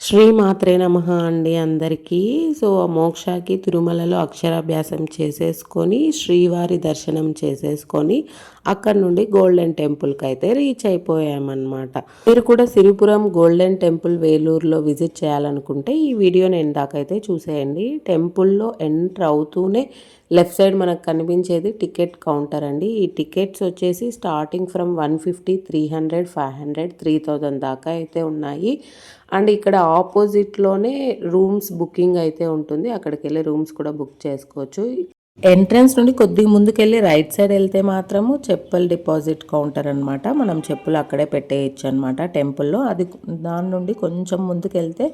శ్రీమాత్రే నమః అండి అందరికీ. సో మోక్షకి తిరుమలలో అక్షరాభ్యాసం చేసేసుకొని శ్రీవారి దర్శనం చేసేసుకొని అక్కడ నుండి గోల్డెన్ టెంపుల్కి అయితే రీచ్ అయిపోయామన్నమాట. మీరు కూడా సిరిపురం గోల్డెన్ టెంపుల్ వేలూరులో విజిట్ చేయాలనుకుంటే ఈ వీడియోని ఎందాకైతే చూసేయండి. టెంపుల్లో ఎంటర్ అవుతూనే లెఫ్ట్ సైడ్ మనకు కనిపించేది టికెట్ కౌంటర్ అండి. ఈ టికెట్స్ వచ్చేసి స్టార్టింగ్ ఫ్రమ్ 150, 300, 500, 3000 దాకా అయితే ఉన్నాయి. అండ్ ఇక్కడ ఆపోజిట్లోనే రూమ్స్ బుకింగ్ అయితే ఉంటుంది. అక్కడికి వెళ్ళి రూమ్స్ కూడా బుక్ చేసుకోవచ్చు. ఎంట్రన్స్ నుండి కొద్దిగా ముందుకెళ్ళి రైట్ సైడ్ వెళ్తే మాత్రము చెప్పుల డిపాజిట్ కౌంటర్ అనమాట. మనం చెప్పులు అక్కడే పెట్టేయచ్చు అనమాట టెంపుల్లో. అది దాని నుండి కొంచెం ముందుకెళ్తే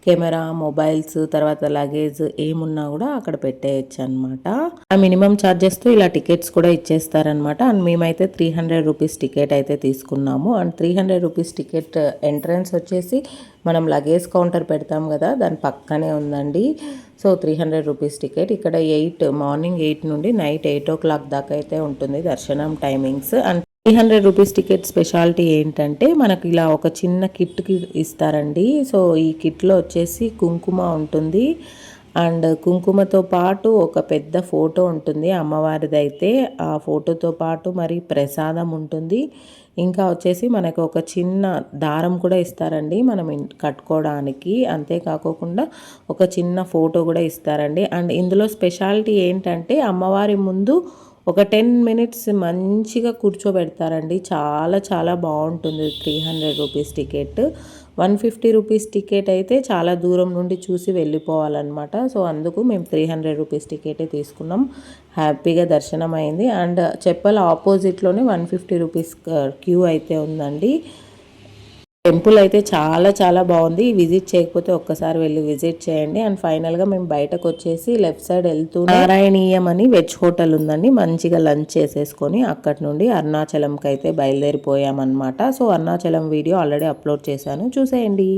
కెమెరా, మొబైల్స్, తర్వాత లగేజ్ ఏమున్నా కూడా అక్కడ పెట్టేయచ్చు అనమాట. ఆ మినిమం ఛార్జెస్తో ఇలా టికెట్స్ కూడా ఇచ్చేస్తారనమాట. అండ్ మేమైతే 300 రూపీస్ టికెట్ అయితే తీసుకున్నాము. అండ్ 300 రూపీస్ టికెట్ ఎంట్రన్స్ వచ్చేసి మనం లగేజ్ కౌంటర్ పెడతాం కదా, దాని పక్కనే ఉందండి. So 300 rupees ticket. ఇక్కడ మార్నింగ్ 8 నుండి నైట్ 8 o'clock దాకా అయితే ఉంటుంది దర్శనం timings. And 300 rupees ticket speciality ఏంటంటే మనకి ఇలా ఒక చిన్న కిట్కి ఇస్తారండి. సో ఈ కిట్లో వచ్చేసి కుంకుమ ఉంటుంది. అండ్ కుంకుమతో పాటు ఒక పెద్ద ఫోటో ఉంటుంది అమ్మవారిది అయితే. ఆ ఫోటోతో పాటు మరి ప్రసాదం ఉంటుంది. ఇంకా వచ్చేసి మనకు ఒక చిన్న దారం కూడా ఇస్తారండి మనం కట్టుకోవడానికి. అంతేకాకుండా ఒక చిన్న ఫోటో కూడా ఇస్తారండి. అండ్ ఇందులో స్పెషాలిటీ ఏంటంటే అమ్మవారి ముందు ఒక 10 minutes మంచిగా కూర్చోబెడతారండి. చాలా చాలా బాగుంటుంది 300 రూపీస్ టికెట్. 150 రూపీస్ టికెట్ అయితే చాలా దూరం నుండి చూసి వెళ్ళిపోవాలన్నమాట. సో అందుకు మేము 300 రూపీస్ టికెటే తీసుకున్నాం. హ్యాపీగా దర్శనం అయింది. అండ్ చెప్పల ఆపోజిట్లోనే 150 రూపీస్ క్యూ అయితే ఉందండి. టెంపుల్ అయితే చాలా చాలా బాగుంది. విజిట్ చేయకపోతే ఒక్కసారి వెళ్ళి విజిట్ చేయండి. అండ్ ఫైనల్గా మేము బయటకు వచ్చేసి లెఫ్ట్ సైడ్ వెళ్తూ నారాయణీయం అని వెజ్ హోటల్ ఉందండి. మంచిగా లంచ్ చేసేసుకొని అక్కడి నుండి అరుణాచలంకి అయితే బయలుదేరిపోయామన్నమాట. So Arunachalam video already upload చేశాను, చూసేయండి.